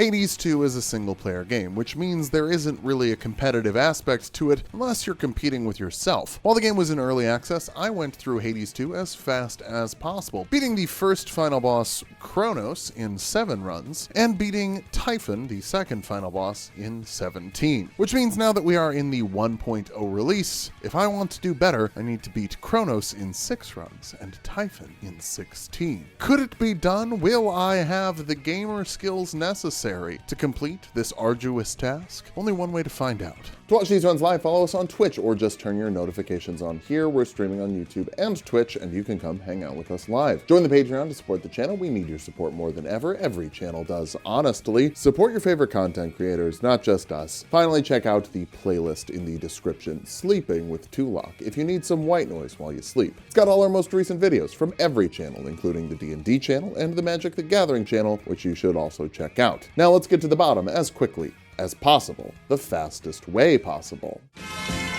Hades 2 is a single-player game, which means there isn't really a competitive aspect to it unless you're competing with yourself. While the game was in early access, I went through Hades 2 as fast as possible, beating the first final boss, Kronos, in 7 runs, and beating Typhon, the second final boss, in 17. Which means now that we are in the 1.0 release, if I want to do better, I need to beat Kronos in 6 runs and Typhon in 16. Could it be done? Will I have the gamer skills necessary to complete this arduous task? Only one way to find out. To watch these runs live, follow us on Twitch or just turn your notifications on here. We're streaming on YouTube and Twitch, and you can come hang out with us live. Join the Patreon to support the channel. We need your support more than ever. Every channel does, honestly. Support your favorite content creators, not just us. Finally, check out the playlist in the description, Sleeping with Tulok, if you need some white noise while you sleep. It's got all our most recent videos from every channel, including the D&D channel and the Magic the Gathering channel, which you should also check out. Now let's get to the bottom as quickly as possible, the fastest way possible.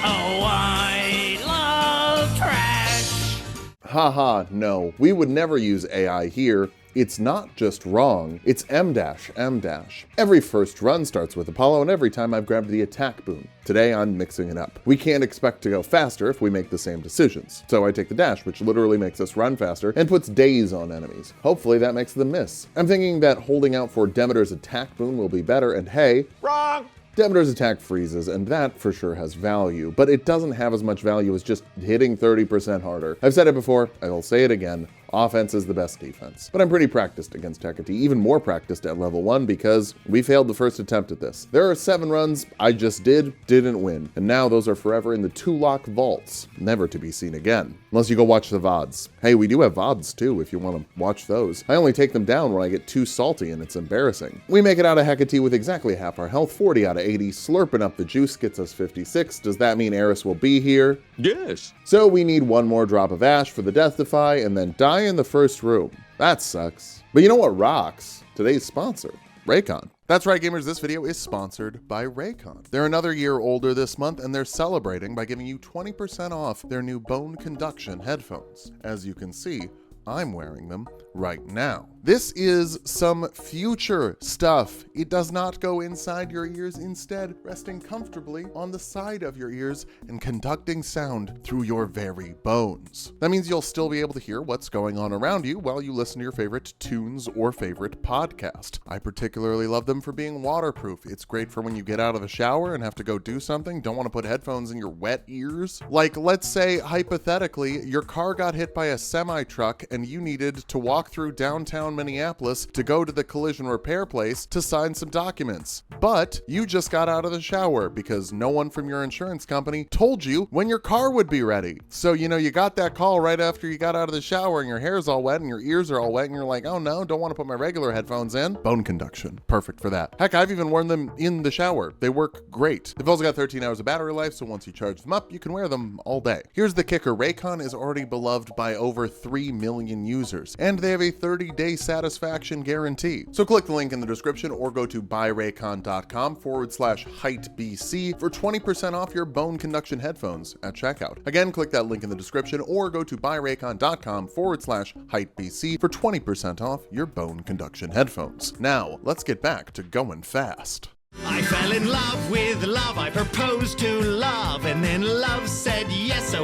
Oh, I love trash. Haha, no, we would never use AI here. It's not just wrong, it's M-M-. Every first run starts with Apollo, and every time I've grabbed the attack boon. Today I'm mixing it up. We can't expect to go faster if we make the same decisions. So I take the dash, which literally makes us run faster, and puts daze on enemies. Hopefully that makes them miss. I'm thinking that holding out for Demeter's attack boon will be better, and hey, wrong! Demeter's attack freezes, and that for sure has value, but it doesn't have as much value as just hitting 30% harder. I've said it before, I'll say it again. Offense is the best defense. But I'm pretty practiced against Hecate, even more practiced at level 1 because we failed the first attempt at this. There are 7 runs I just didn't win, and now those are forever in the Tulok vaults, never to be seen again. Unless you go watch the VODs. Hey, we do have VODs too if you want to watch those. I only take them down when I get too salty and it's embarrassing. We make it out of Hecate with exactly half our health, 40 out of 80, slurping up the juice gets us 56. Does that mean Eris will be here? Yes. So we need one more drop of ash for the death defy and then die in the first room. That sucks. But you know what rocks? Today's sponsor, Raycon. That's right, gamers, this video is sponsored by Raycon. They're another year older this month, and they're celebrating by giving you 20% off their new bone conduction headphones. As you can see, I'm wearing them right now. This is some future stuff. It does not go inside your ears, instead resting comfortably on the side of your ears and conducting sound through your very bones. That means you'll still be able to hear what's going on around you while you listen to your favorite tunes or favorite podcast. I particularly love them for being waterproof. It's great for when you get out of the shower and have to go do something, don't want to put headphones in your wet ears. Like, let's say, hypothetically, your car got hit by a semi-truck and you needed to walk through downtown Minneapolis to go to the collision repair place to sign some documents. But you just got out of the shower because no one from your insurance company told you when your car would be ready. So, you got that call right after you got out of the shower and your hair's all wet and your ears are all wet and you're like, oh no, don't want to put my regular headphones in. Bone conduction, perfect for that. Heck, I've even worn them in the shower. They work great. They've also got 13 hours of battery life, so once you charge them up, you can wear them all day. Here's the kicker, Raycon is already beloved by over 3 million users, and they have a 30-day satisfaction guarantee. So click the link in the description or go to buyraycon.com/heightbc for 20% off your bone conduction headphones at checkout. Again, click that link in the description or go to buyraycon.com/heightbc for 20% off your bone conduction headphones. Now, let's get back to going fast. I fell in love with love, I proposed to love, and then love said yes,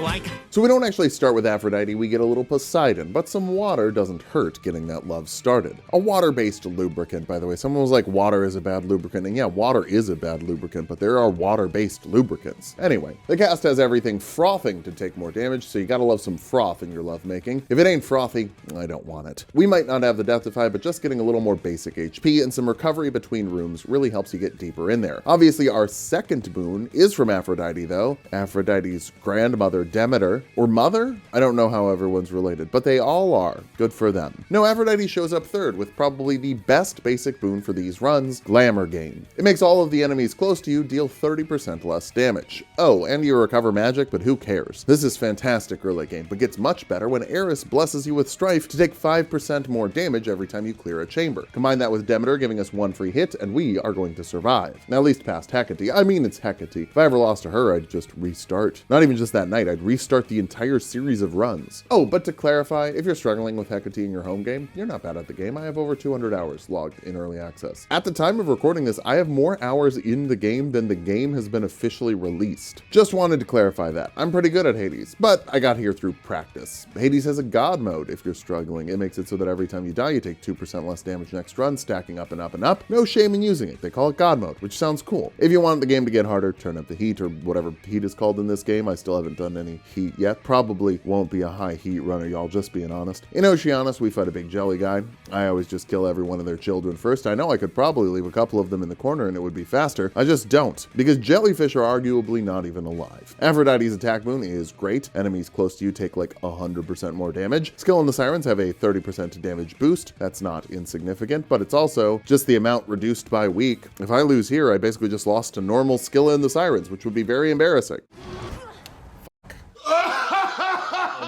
So we don't actually start with Aphrodite, we get a little Poseidon, but some water doesn't hurt getting that love started. A water-based lubricant, by the way. Someone was like, water is a bad lubricant, and yeah, water is a bad lubricant, but there are water-based lubricants. Anyway, the cast has everything frothing to take more damage, so you gotta love some froth in your lovemaking. If it ain't frothy, I don't want it. We might not have the death defy, but just getting a little more basic HP and some recovery between rooms really helps you get deeper in there. Obviously, our second boon is from Aphrodite, though. Aphrodite's grandmother, Demeter, or mother? I don't know how everyone's related, but they all are. Good for them. No, Aphrodite shows up third with probably the best basic boon for these runs, Glamour Gain. It makes all of the enemies close to you deal 30% less damage. Oh, and you recover magic, but who cares? This is fantastic early game, but gets much better when Eris blesses you with Strife to take 5% more damage every time you clear a chamber. Combine that with Demeter giving us 1 free hit, and we are going to survive. alive. Now, at least past Hecate. I mean, it's Hecate. If I ever lost to her, I'd just restart. Not even just that night, I'd restart the entire series of runs. Oh, but to clarify, if you're struggling with Hecate in your home game, you're not bad at the game. I have over 200 hours logged in early access. At the time of recording this, I have more hours in the game than the game has been officially released. Just wanted to clarify that. I'm pretty good at Hades, but I got here through practice. Hades has a god mode if you're struggling. It makes it so that every time you die, you take 2% less damage next run, stacking up and up and up. No shame in using it. They call it god mode, which sounds cool. If you want the game to get harder, turn up the heat or whatever heat is called in this game. I still haven't done any heat yet. Probably won't be a high heat runner, y'all, just being honest. In Oceanus, we fight a big jelly guy. I always just kill every one of their children first. I know I could probably leave a couple of them in the corner and it would be faster. I just don't, because jellyfish are arguably not even alive. Aphrodite's attack boon is great. Enemies close to you take like 100% more damage. Skill and the Sirens have a 30% damage boost. That's not insignificant, but it's also just the amount reduced by week. If I lose here, I basically just lost to normal Skill and the Sirens, which would be very embarrassing.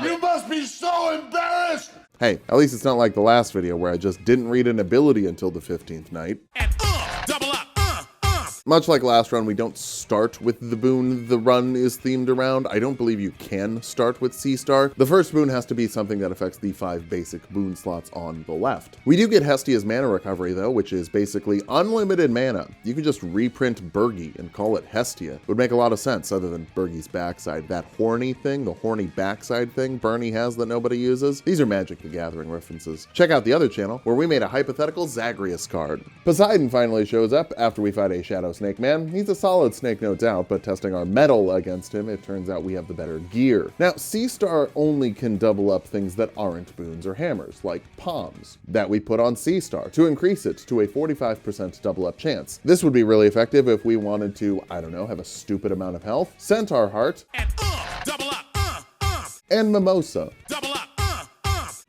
You must be so embarrassed! Hey, at least it's not like the last video where I just didn't read an ability until the 15th night. And double up. Much like last run, we don't start with the boon the run is themed around. I don't believe you can start with C-Star. The first boon has to be something that affects the 5 basic boon slots on the left. We do get Hestia's mana recovery though, which is basically unlimited mana. You could just reprint Bergie and call it Hestia. It would make a lot of sense other than Bergie's backside. That horny thing, the horny backside thing Bernie has that nobody uses. These are Magic the Gathering references. Check out the other channel where we made a hypothetical Zagreus card. Poseidon finally shows up after we fight a Shadow Snake Man. He's a solid snake, no doubt, but testing our metal against him, it turns out we have the better gear. Now, C-Star only can double up things that aren't boons or hammers, like palms, that we put on C-Star to increase it to a 45% double up chance. This would be really effective if we wanted to, I don't know, have a stupid amount of health. Centaur Heart. And double up. And Mimosa. Double up.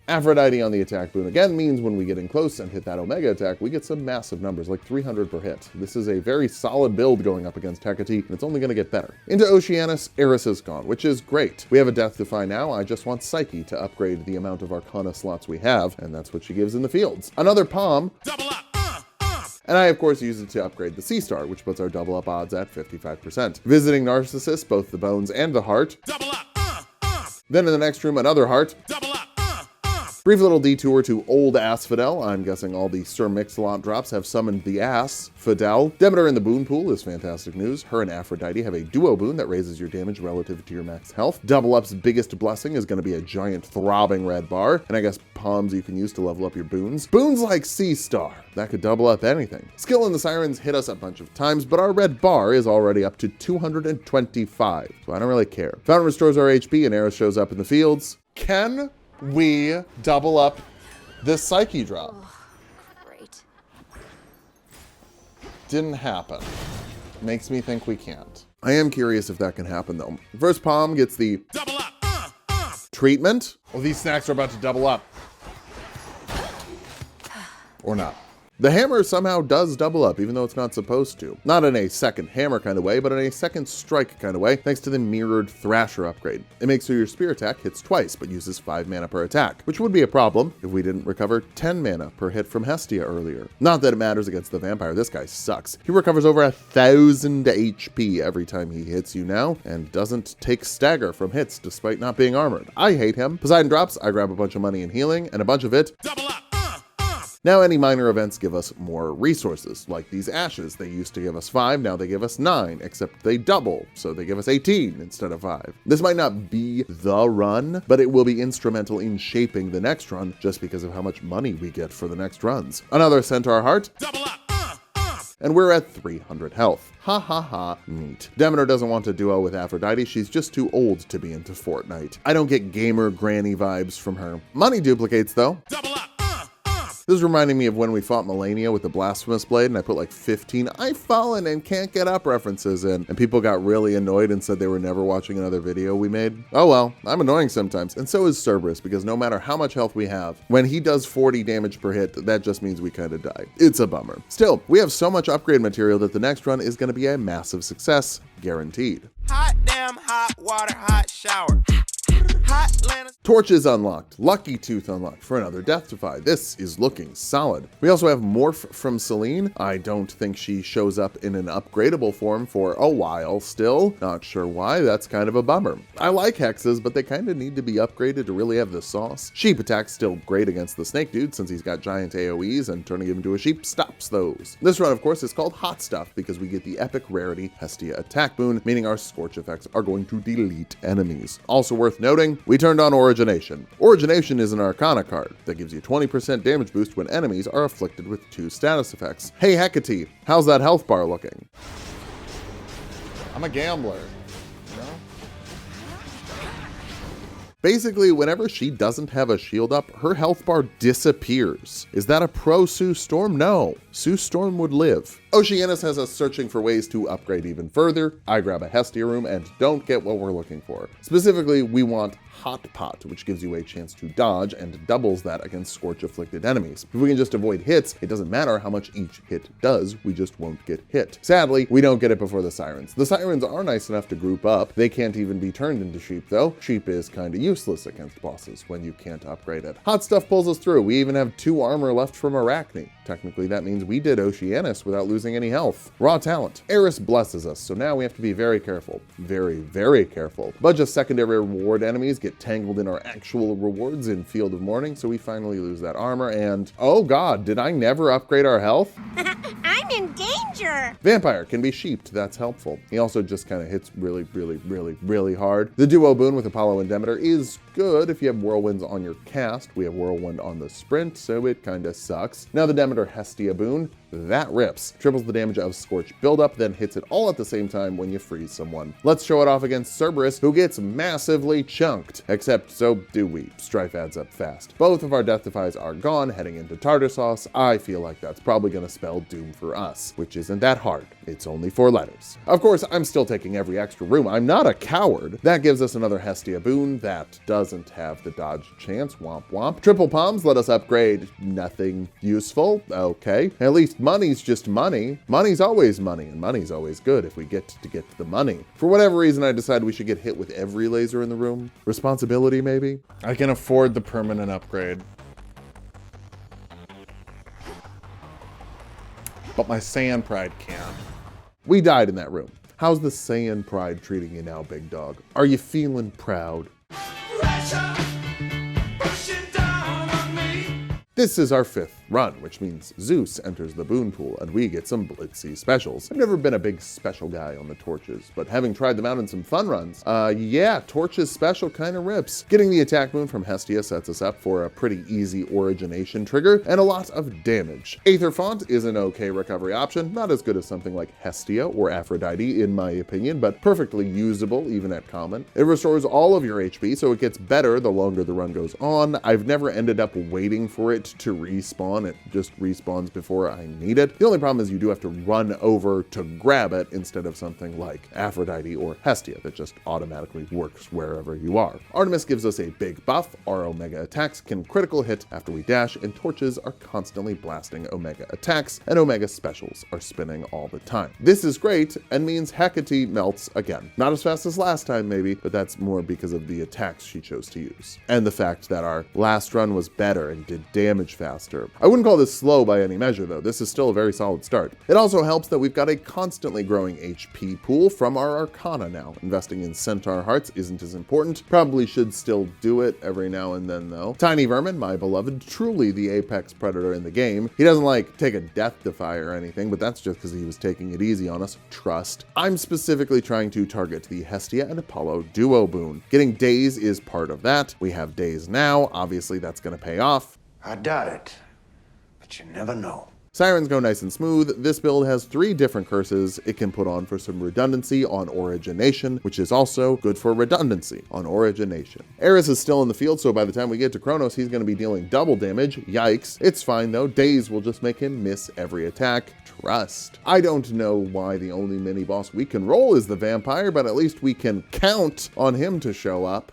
Aphrodite on the attack boon again means when we get in close and hit that Omega attack, we get some massive numbers, like 300 per hit. This is a very solid build going up against Hecate, and it's only going to get better. Into Oceanus, Eris is gone, which is great. We have a Death Defy now. I just want Psyche to upgrade the amount of Arcana slots we have, and that's what she gives in the fields. Another Palm. Double up. And I, of course, use it to upgrade the C-Star, which puts our double up odds at 55%. Visiting Narcissus, both the bones and the heart. Double up. Then in the next room, another heart. Double up. Brief little detour to Old Asphodel. I'm guessing all the Sir Mix-a-Lot drops have summoned the ass, Fidel. Demeter in the boon pool is fantastic news. Her and Aphrodite have a duo boon that raises your damage relative to your max health. Double Up's biggest blessing is going to be a giant throbbing red bar. And I guess palms you can use to level up your boons. Boons like C-Star. That could double up anything. Skill and the Sirens hit us a bunch of times, but our red bar is already up to 225. So I don't really care. Fountain restores our HP and Eris shows up in the fields. Can we double up this Psyche drop? Oh, great. Didn't happen. Makes me think we can't. I am curious if that can happen though. First Palm gets the Double up. treatment. Well, these snacks are about to double up. Or not. The hammer somehow does double up, even though it's not supposed to. Not in a second hammer kind of way, but in a second strike kind of way, thanks to the mirrored Thrasher upgrade. It makes so your spear attack hits twice, but uses 5 mana per attack, which would be a problem if we didn't recover 10 mana per hit from Hestia earlier. Not that it matters against the vampire, this guy sucks. He recovers over 1,000 HP every time he hits you now, and doesn't take stagger from hits despite not being armored. I hate him. Poseidon drops, I grab a bunch of money and healing, and a bunch of it. Double up. Now any minor events give us more resources, like these ashes. They used to give us 5, now they give us 9, except they double, so they give us 18 instead of 5. This might not be the run, but it will be instrumental in shaping the next run, just because of how much money we get for the next runs. Another Centaur Heart. Double up. And we're at 300 health. Ha ha ha, neat. Demeter doesn't want to duo with Aphrodite, she's just too old to be into Fortnite. I don't get gamer granny vibes from her. Money duplicates though. Double up. This is reminding me of when we fought Melinoe with the Blasphemous Blade and I put like 15 I've fallen and can't get up references in, and people got really annoyed and said they were never watching another video we made. Oh well, I'm annoying sometimes, and so is Cerberus, because no matter how much health we have, when he does 40 damage per hit, that just means we kind of die. It's a bummer. Still, we have so much upgrade material that the next run is going to be a massive success, guaranteed. Hot damn, hot water, hot shower. Torch is unlocked. Lucky Tooth unlocked for another Death Defy. This is looking solid. We also have Morph from Celine. I don't think she shows up in an upgradable form for a while still. Not sure why, that's kind of a bummer. I like hexes, but they kind of need to be upgraded to really have the sauce. Sheep attack's still great against the snake dude since he's got giant AoEs, and turning him into a sheep stops those. This run, of course, is called Hot Stuff because we get the epic rarity Hestia attack boon, meaning our scorch effects are going to delete enemies. Also worth noting, we turned on Origination. Origination is an Arcana card that gives you 20% damage boost when enemies are afflicted with 2 status effects. Hey Hecate, how's that health bar looking? I'm a gambler, you know? Basically, whenever she doesn't have a shield up, her health bar disappears. Is that a pro Sue Storm? No. Sue Storm would live. Oceanus has us searching for ways to upgrade even further. I grab a Hestia room and don't get what we're looking for. Specifically, we want Hot Pot, which gives you a chance to dodge and doubles that against Scorch afflicted enemies. If we can just avoid hits, it doesn't matter how much each hit does, we just won't get hit. Sadly, we don't get it before the Sirens. The Sirens are nice enough to group up. They can't even be turned into sheep though. Sheep is kinda useless against bosses when you can't upgrade it. Hot Stuff pulls us through. We even have 2 armor left from Arachne. Technically, that means we did Oceanus without losing any health. Raw talent. Eris blesses us, so now we have to be very careful. Very, very careful. A bunch of secondary reward enemies get tangled in our actual rewards in Field of Mourning, so we finally lose that armor, and oh god, did I never upgrade our health? I'm in danger! Vampire can be sheeped, that's helpful. He also just kind of hits really, really, really, really hard. The duo boon with Apollo and Demeter is good if you have whirlwinds on your cast. We have whirlwind on the sprint, so it kind of sucks. Now the Demeter Hestia boon, that rips. Triples the damage of Scorch buildup, then hits it all at the same time when you freeze someone. Let's show it off against Cerberus, who gets massively chunked. Except so do we. Strife adds up fast. Both of our Death Defies are gone, heading into Tartar Sauce. I feel like that's probably gonna spell doom for us, which isn't that hard. It's only 4 letters. Of course, I'm still taking every extra room. I'm not a coward. That gives us another Hestia boon that doesn't have the dodge chance. Womp womp. Triple palms let us upgrade nothing useful. Okay. At least money's just money. Money's always money, and money's always good if we get to the money. For whatever reason, I decided we should get hit with every laser in the room. Responsibility, maybe? I can afford the permanent upgrade. But my Saiyan pride can't. We died in that room. How's the Saiyan pride treating you now, big dog? Are you feeling proud? This is our 5th run, which means Zeus enters the boon pool and we get some blitzy specials. I've never been a big special guy on the torches, but having tried them out in some fun runs, yeah, torches special kind of rips. Getting the attack boon from Hestia sets us up for a pretty easy origination trigger and a lot of damage. Aether Font is an okay recovery option, not as good as something like Hestia or Aphrodite in my opinion, but perfectly usable even at common. It restores all of your HP, so it gets better the longer the run goes on. I've never ended up waiting for it to respawn. It just respawns before I need it. The only problem is you do have to run over to grab it instead of something like Aphrodite or Hestia that just automatically works wherever you are. Artemis gives us a big buff. Our Omega attacks can critical hit after we dash, and torches are constantly blasting Omega attacks, and Omega specials are spinning all the time. This is great and means Hecate melts again. Not as fast as last time maybe, but that's more because of the attacks she chose to use. And the fact that our last run was better and did damage faster. I wouldn't call this slow by any measure though. This is still a very solid start. It also helps that we've got a constantly growing HP pool from our Arcana now. Investing in Centaur Hearts isn't as important. Probably should still do it every now and then though. Tiny Vermin, my beloved, truly the apex predator in the game. He doesn't like take a Death Defy or anything, but that's just because he was taking it easy on us. Trust. I'm specifically trying to target the Hestia and Apollo duo boon. Getting Days is part of that. We have Days now. Obviously that's going to pay off. I doubt it, but you never know. Sirens go nice and smooth. This build has 3 different curses it can put on for some redundancy on Origination, which is also good for redundancy on Origination. Eris is still in the field, so by the time we get to Kronos, he's going to be dealing double damage. Yikes. It's fine though. Days will just make him miss every attack. Trust. I don't know why the only mini boss we can roll is the vampire, but at least we can count on him to show up.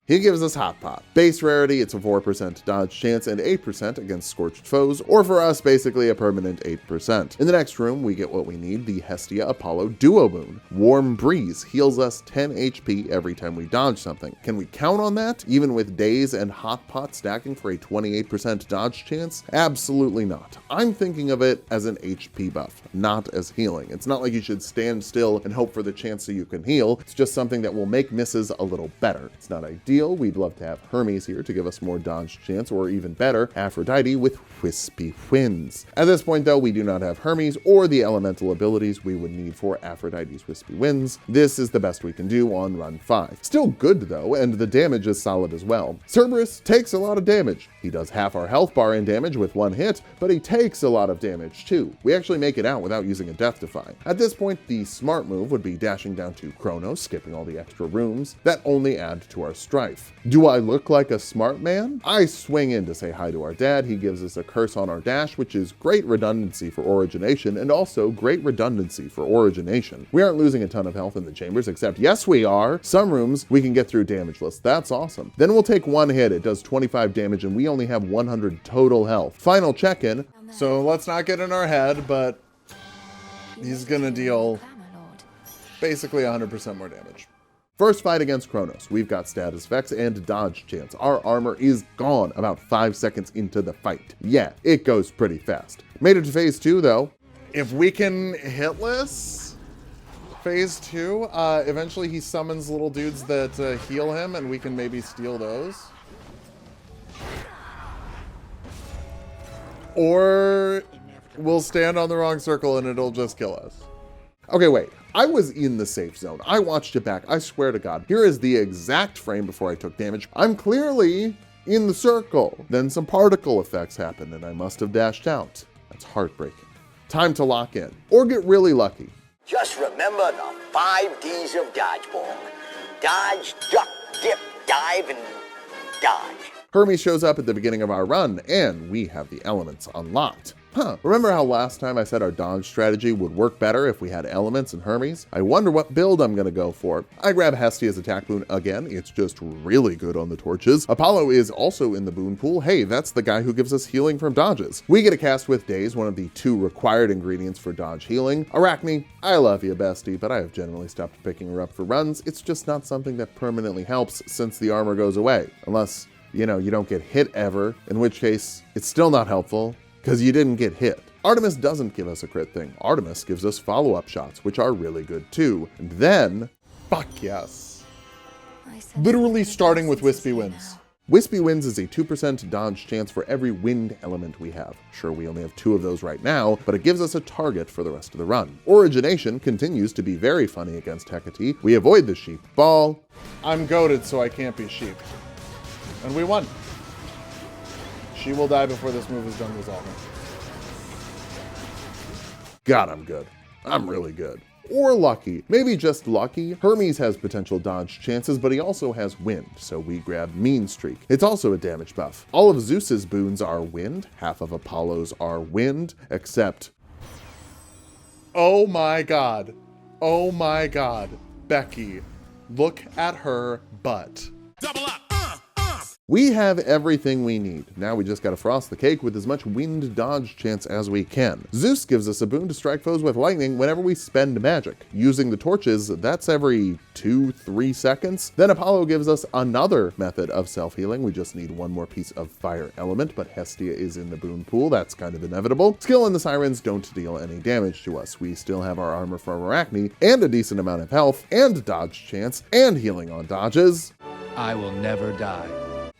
He gives us Hot Pot. Base rarity, it's a 4% dodge chance and 8% against scorched foes, or for us, basically a permanent 8%. In the next room, we get what we need, the Hestia Apollo Duo Boon. Warm Breeze heals us 10 HP every time we dodge something. Can we count on that, even with Daze and Hot Pot stacking for a 28% dodge chance? Absolutely not. I'm thinking of it as an HP buff, not as healing. It's not like you should stand still and hope for the chance so you can heal. It's just something that will make misses a little better. It's not ideal. We'd love to have Hermes here to give us more dodge chance, or even better, Aphrodite with Wispy Winds. At this point though, we do not have Hermes or the elemental abilities we would need for Aphrodite's Wispy Winds. This is the best we can do on run 5. Still good though, and the damage is solid as well. Cerberus takes a lot of damage. He does half our health bar in damage with one hit, but he takes a lot of damage too. We actually make it out without using a Death Defy. At this point, the smart move would be dashing down to Kronos, skipping all the extra rooms that only add to our strife. Do I look like a smart man? I swing in to say hi to our dad. He gives us a curse on our dash, which is great redundancy for origination and also great redundancy for origination. We aren't losing a ton of health in the chambers, except yes we are. Some rooms we can get through damageless. That's awesome. Then we'll take one hit. It does 25 damage and we only have 100 total health. Final check-in. So let's not get in our head, but he's gonna deal basically 100% more damage. First fight against Kronos, we've got status effects and dodge chance. Our armor is gone about 5 seconds into the fight. Yeah, it goes pretty fast. Made it to phase 2 though. If we can hitless phase 2, eventually he summons little dudes that heal him and we can maybe steal those. Or we'll stand on the wrong circle and it'll just kill us. Okay, wait. I was in the safe zone. I watched it back. I swear to God. Here is the exact frame before I took damage. I'm clearly in the circle. Then some particle effects happened and I must have dashed out. That's heartbreaking. Time to lock in. Or get really lucky. Just remember the 5 Ds of dodgeball. Dodge, duck, dip, dive, and dodge. Hermes shows up at the beginning of our run, and we have the elements unlocked. Remember how last time I said our dodge strategy would work better if we had elements and Hermes? I wonder what build I'm gonna go for. I grab Hestia's attack boon again. It's just really good on the torches. Apollo is also in the boon pool. Hey, that's the guy who gives us healing from dodges. We get a cast with Daze, one of the 2 required ingredients for dodge healing. Arachne, I love you, bestie, but I have generally stopped picking her up for runs. It's just not something that permanently helps since the armor goes away. Unless, you know, you don't get hit ever, in which case it's still not helpful, because you didn't get hit. Artemis doesn't give us a crit thing. Artemis gives us follow-up shots, which are really good too. And then, fuck yes. Literally starting with Wispy Winds. Wispy Winds is a 2% dodge chance for every wind element we have. Sure, we only have 2 of those right now, but it gives us a target for the rest of the run. Origination continues to be very funny against Hecate. We avoid the sheep ball. I'm goated, so I can't be sheep. And we won. She will die before this move is done resolving. God, I'm good. I'm really good. Or lucky. Maybe just lucky. Hermes has potential dodge chances, but he also has wind, so we grab Mean Streak. It's also a damage buff. All of Zeus's boons are wind, half of Apollo's are wind, except... Oh my God. Oh my God. Becky, look at her butt. Double up. We have everything we need. Now we just gotta frost the cake with as much wind dodge chance as we can. Zeus gives us a boon to strike foes with lightning whenever we spend magic. Using the torches, that's every 2-3 seconds. Then Apollo gives us another method of self-healing. We just need one more piece of fire element, but Hestia is in the boon pool. That's kind of inevitable. Skill and the Sirens don't deal any damage to us. We still have our armor from Arachne and a decent amount of health and dodge chance and healing on dodges. I will never die.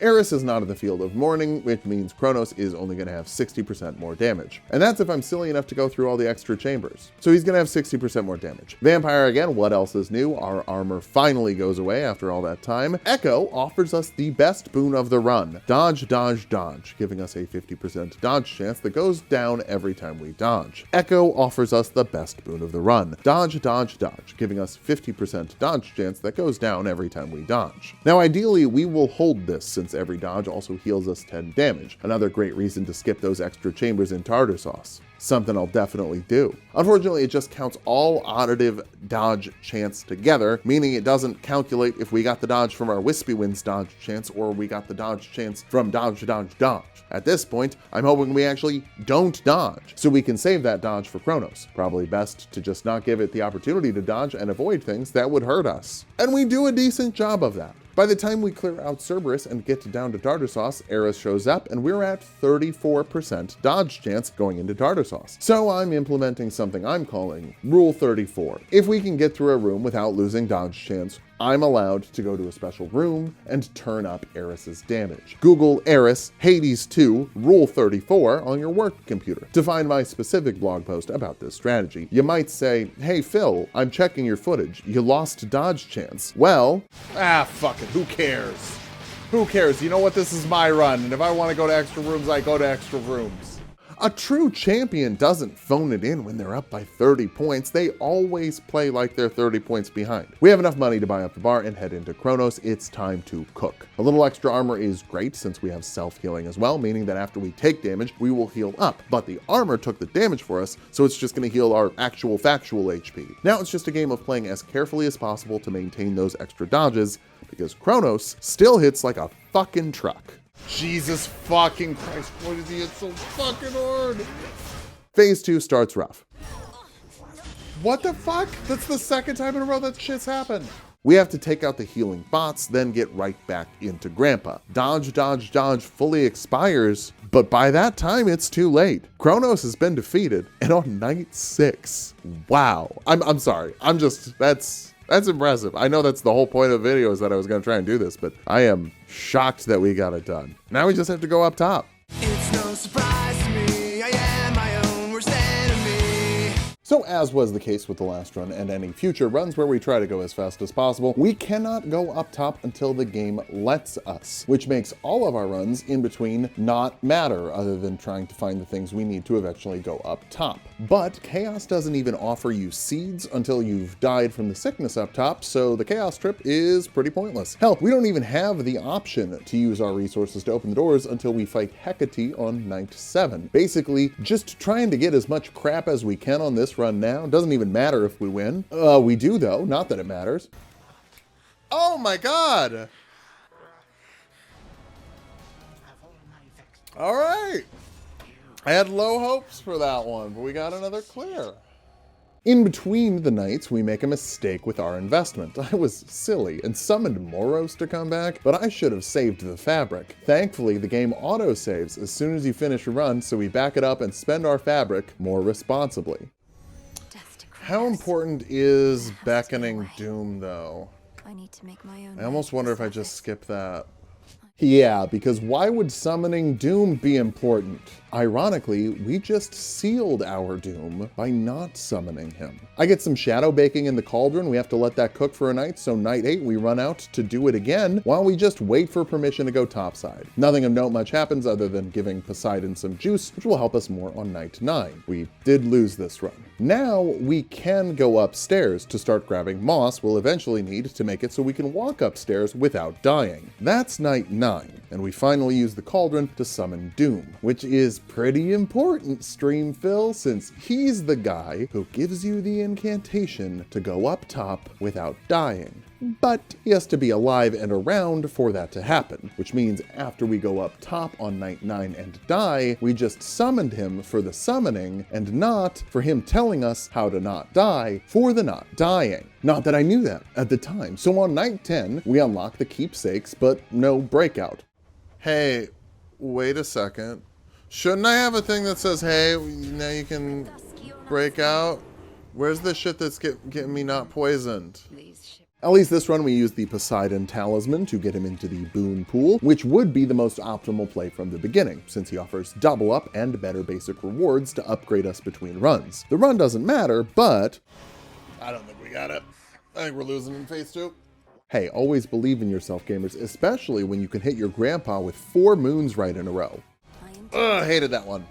Eris is not in the field of mourning, which means Kronos is only going to have 60% more damage. And that's if I'm silly enough to go through all the extra chambers. So he's going to have 60% more damage. Vampire again, what else is new? Our armor finally goes away after all that time. Echo offers us the best boon of the run. Dodge, dodge, dodge, giving us a 50% dodge chance that goes down every time we dodge. Echo offers us the best boon of the run. Dodge, dodge, dodge, giving us 50% dodge chance that goes down every time we dodge. Now ideally we will hold this since since every dodge also heals us 10 damage. Another great reason to skip those extra chambers in tartar sauce. Something I'll definitely do. Unfortunately, it just counts all additive dodge chance together, meaning it doesn't calculate if we got the dodge from our Wispy Winds dodge chance or we got the dodge chance from dodge, dodge, dodge. At this point, I'm hoping we actually don't dodge, so we can save that dodge for Kronos. Probably best to just not give it the opportunity to dodge and avoid things that would hurt us. And we do a decent job of that. By the time we clear out Cerberus and get down to tartar sauce, Eris shows up and we're at 34% dodge chance going into tartar sauce. So I'm implementing something I'm calling Rule 34. If we can get through a room without losing dodge chance, I'm allowed to go to a special room and turn up Eris's damage. Google Eris Hades 2 Rule 34 on your work computer to find my specific blog post about this strategy. You might say, hey Phil, I'm checking your footage. You lost dodge chance. Well, fuck it, who cares? Who cares? You know what, this is my run, and if I want to go to extra rooms, I go to extra rooms. a true champion doesn't phone it in when they're up by 30 points. They always play like they're 30 points behind. We have enough money to buy up the bar and head into Kronos. It's time to cook. A little extra armor is great since we have self-healing as well, meaning that after we take damage, we will heal up. But the armor took the damage for us, so it's just going to heal our actual factual HP. Now it's just a game of playing as carefully as possible to maintain those extra dodges, because Kronos still hits like a fucking truck. Jesus fucking Christ, why does he hit so fucking hard? Phase 2 starts rough. What the fuck? That's the second time in a row that shit's happened. We have to take out the healing bots, then get right back into Grandpa. Dodge, dodge, dodge fully expires, but by that time it's too late. Kronos has been defeated, and on night 6, wow. I'm sorry, that's impressive. I know that's the whole point of the video, is that I was gonna try and do this, but I am shocked that we got it done. Now we just have to go up top. It's no surprise to me, I am my own worst enemy. So as was the case with the last run and any future runs where we try to go as fast as possible, we cannot go up top until the game lets us, which makes all of our runs in between not matter other than trying to find the things we need to eventually go up top. But Chaos doesn't even offer you seeds until you've died from the sickness up top, so the Chaos trip is pretty pointless. Hell, we don't even have the option to use our resources to open the doors until we fight Hecate on night 7. Basically, just trying to get as much crap as we can on this run now. Doesn't even matter if we win. We do though, not that it matters. Oh my god! All right. I had low hopes for that one, but we got another clear. In between the nights, we make a mistake with our investment. I was silly and summoned Moros to come back, but I should have saved the fabric. Thankfully, the game auto-saves as soon as you finish a run, so we back it up and spend our fabric more responsibly. How important is beckoning doom, though? I need to make my own. I almost wonder if I just skip that. Yeah, because why would summoning Doom be important? Ironically, we just sealed our doom by not summoning him. I get some shadow baking in the cauldron. We have to let that cook for a night, so night 8 we run out to do it again while we just wait for permission to go topside. Nothing of note much happens other than giving Poseidon some juice, which will help us more on night 9. We did lose this run. Now we can go upstairs to start grabbing moss we'll eventually need to make it so we can walk upstairs without dying. That's night 9, and we finally use the cauldron to summon Doom, which is pretty important, Stream Phil, since he's the guy who gives you the incantation to go up top without dying. But he has to be alive and around for that to happen, which means after we go up top on night 9 and die, we just summoned him for the summoning and not for him telling us how to not die for the not dying. Not that I knew that at the time. So on night 10, we unlock the keepsakes, but no breakout. Hey, wait a second. Shouldn't I have a thing that says, hey, now you can break out? Where's the shit that's getting me not poisoned? At least this run we used the Poseidon Talisman to get him into the boon pool, which would be the most optimal play from the beginning, since he offers double up and better basic rewards to upgrade us between runs. The run doesn't matter, but I don't think we got it. I think we're losing in phase 2. Hey, always believe in yourself, gamers, especially when you can hit your grandpa with 4 moons right in a row. Ugh, hated that one.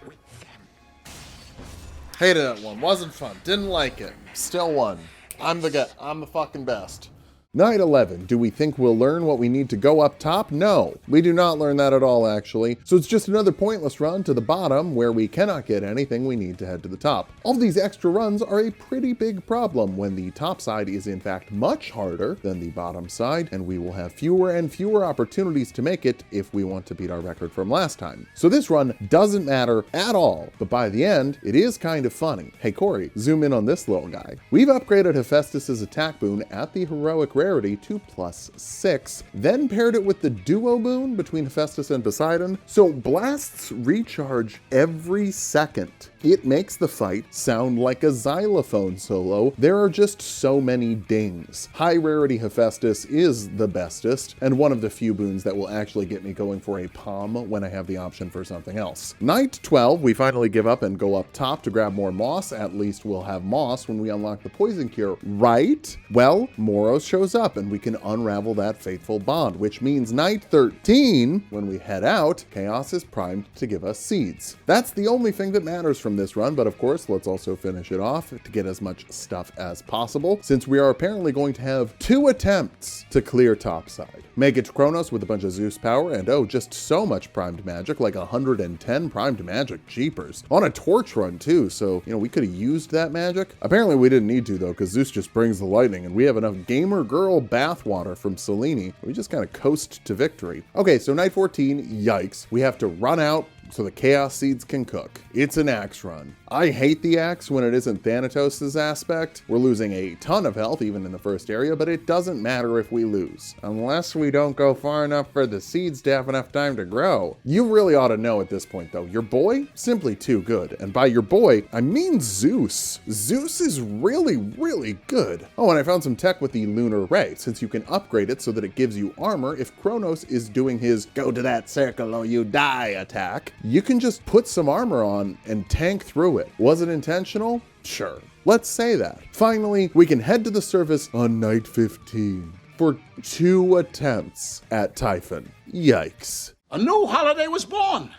Hated that one. Wasn't fun. Didn't like it. Still won. I'm the fucking best. Night 11, do we think we'll learn what we need to go up top? No, we do not learn that at all actually. So it's just another pointless run to the bottom where we cannot get anything we need to head to the top. All of these extra runs are a pretty big problem when the top side is in fact much harder than the bottom side, and we will have fewer and fewer opportunities to make it if we want to beat our record from last time. So this run doesn't matter at all, but by the end, it is kind of funny. Hey Corey, zoom in on this little guy. We've upgraded Hephaestus's attack boon at the heroic rarity to +6, then paired it with the duo boon between Hephaestus and Poseidon, so blasts recharge every second. It makes the fight sound like a xylophone solo. There are just so many dings. High rarity Hephaestus is the bestest, and one of the few boons that will actually get me going for a palm when I have the option for something else. Night 12, we finally give up and go up top to grab more moss. At least we'll have moss when we unlock the poison cure, right? Well, Moros shows up and we can unravel that fateful bond, which means night 13, when we head out, Chaos is primed to give us seeds. That's the only thing that matters from this run, but of course, let's also finish it off to get as much stuff as possible, since we are apparently going to have 2 attempts to clear topside. Make it to Kronos with a bunch of Zeus power, and oh, just so much primed magic, like 110 primed magic, jeepers. On a torch run too, so, you know, we could have used that magic. Apparently we didn't need to though, because Zeus just brings the lightning, and we have enough gamer girl bathwater from Selene. We just kind of coast to victory. Okay, so night 14, yikes. We have to run out so the chaos seeds can cook. It's an axe run. I hate the axe when it isn't Thanatos' aspect. We're losing a ton of health even in the first area, but it doesn't matter if we lose, unless we don't go far enough for the seeds to have enough time to grow. You really ought to know at this point though, your boy, simply too good. And by your boy, I mean Zeus. Zeus is really, really good. Oh, and I found some tech with the lunar ray, since you can upgrade it so that it gives you armor if Kronos is doing his go to that circle or you die attack. You can just put some armor on and tank through it. Was it intentional? Sure. Let's say that. Finally, we can head to the surface on night 15 for 2 attempts at Typhon. Yikes. A new holiday was born.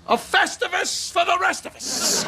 A Festivus for the rest of us.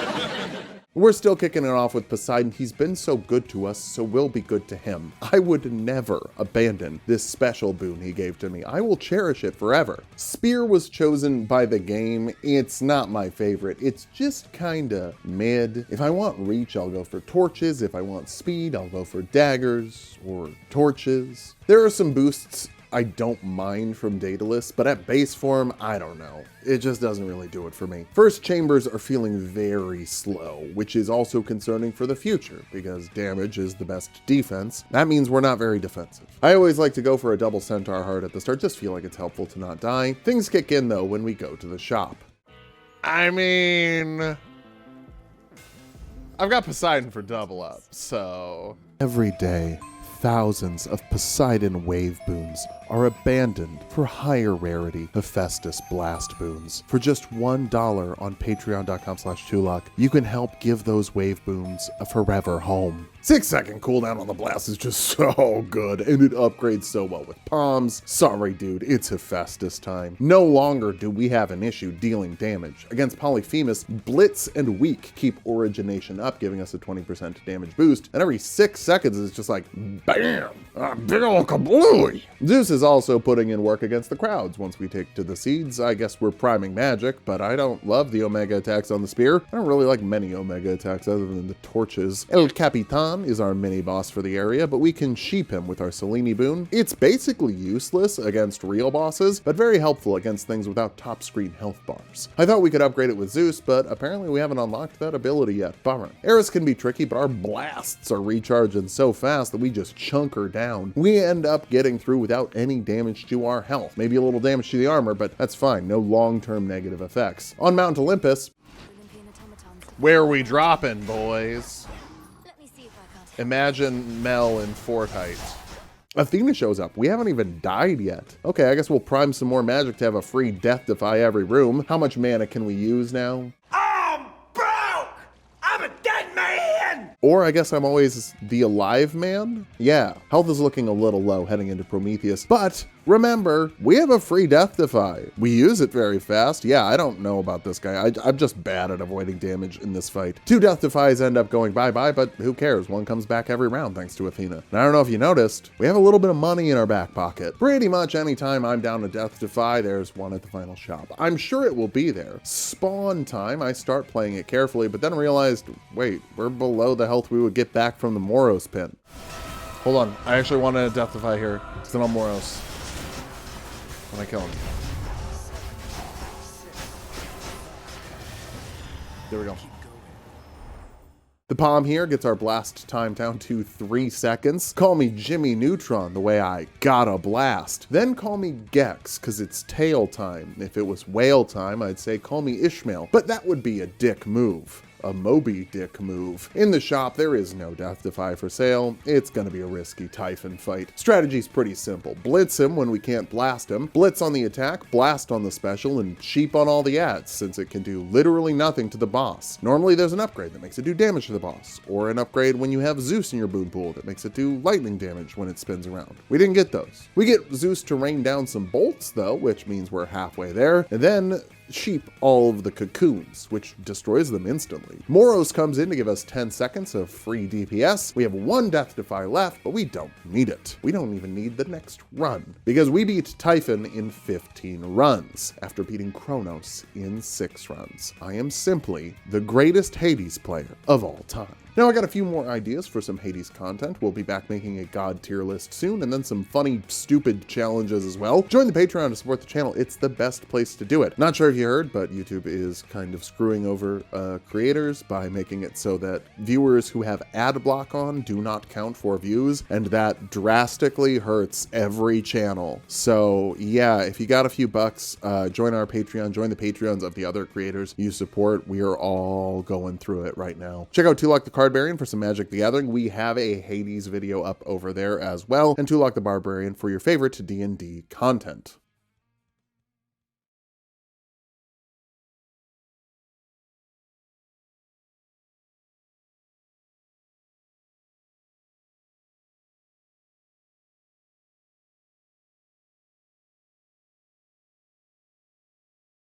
We're still kicking it off with Poseidon. He's been so good to us, so we'll be good to him. I would never abandon this special boon he gave to me. I will cherish it forever. Spear was chosen by the game. It's not my favorite. It's just kinda mid. If I want reach, I'll go for torches. If I want speed, I'll go for daggers or torches. There are some boosts I don't mind from Daedalus, but at base form, I don't know. It just doesn't really do it for me. First chambers are feeling very slow, which is also concerning for the future, because damage is the best defense. That means we're not very defensive. I always like to go for a double centaur heart at the start, just feel like it's helpful to not die. Things kick in though when we go to the shop. I mean, I've got Poseidon for double up, so. Every day, thousands of Poseidon wave boons are abandoned for higher rarity Hephaestus blast boons. For just $1 on patreon.com/Tulok, you can help give those wave boons a forever home. 6-second cooldown on the blast is just so good, and it upgrades so well with palms. Sorry dude, it's Hephaestus time. No longer do we have an issue dealing damage. Against Polyphemus, Blitz and Weak keep origination up, giving us a 20% damage boost, and every 6 seconds is just like, bam, a big ol' kablooey. Zeus is also putting in work against the crowds. Once we take to the seeds, I guess we're priming magic, but I don't love the Omega attacks on the spear. I don't really like many Omega attacks other than the torches. El Capitan is our mini boss for the area, but we can sheep him with our Selene boon. It's basically useless against real bosses, but very helpful against things without top screen health bars. I thought we could upgrade it with Zeus, but apparently we haven't unlocked that ability yet. Bummer. Eris can be tricky, but our blasts are recharging so fast that we just chunk her down. We end up getting through without any damage to our health. Maybe a little damage to the armor, but that's fine. No long-term negative effects. On Mount Olympus, Where are we dropping, boys? Imagine Mel in Fortnite. Athena shows up. We haven't even died yet. Okay, I guess we'll prime some more magic to have a free death defy every room. How much mana can we use now? I'm broke! I'm a dead man! Or I guess I'm always the alive man? Yeah, health is looking a little low heading into Prometheus, but Remember, we have a free Death Defy. We use it very fast. Yeah, I don't know about this guy. I'm just bad at avoiding damage in this fight. 2 Death Defies end up going bye-bye, but who cares? One comes back every round thanks to Athena. And I don't know if you noticed, we have a little bit of money in our back pocket. Pretty much anytime I'm down a Death Defy, there's one at the final shop. I'm sure it will be there. Spawn time, I start playing it carefully, but then realized, wait, we're below the health we would get back from the Moros pin. Hold on, I actually wanted a Death Defy here. It's on Moros. When I kill him. There we go. The palm here gets our blast time down to 3 seconds. Call me Jimmy Neutron, the way I gotta blast. Then call me Gex, cause it's tail time. If it was whale time, I'd say call me Ishmael, but that would be a dick move. A Moby Dick move. In the shop, there is no Death Defy for sale. It's gonna be a risky Typhon fight. Strategy's pretty simple. Blitz him when we can't blast him, blitz on the attack, blast on the special, and cheap on all the ads, since it can do literally nothing to the boss. Normally there's an upgrade that makes it do damage to the boss, or an upgrade when you have Zeus in your boon pool that makes it do lightning damage when it spins around. We didn't get those. We get Zeus to rain down some bolts though, which means we're halfway there, and then sheep all of the cocoons, which destroys them instantly. Moros comes in to give us 10 seconds of free DPS. We have 1 Death Defy left, but we don't need it. We don't even need the next run, because we beat Typhon in 15 runs, after beating Kronos in 6 runs. I am simply the greatest Hades player of all time. Now I got a few more ideas for some Hades content. We'll be back making a God tier list soon, and then some funny, stupid challenges as well. Join the Patreon to support the channel. It's the best place to do it. Not sure if you heard, but YouTube is kind of screwing over creators by making it so that viewers who have ad block on do not count for views, and that drastically hurts every channel. So yeah, if you got a few bucks, join our Patreon, join the Patreons of the other creators you support. We are all going through it right now. Check out Tulok the Cardbarian for some Magic the Gathering. We have a Hades video up over there as well, and Tulok the Barbarian for your favorite D&D content.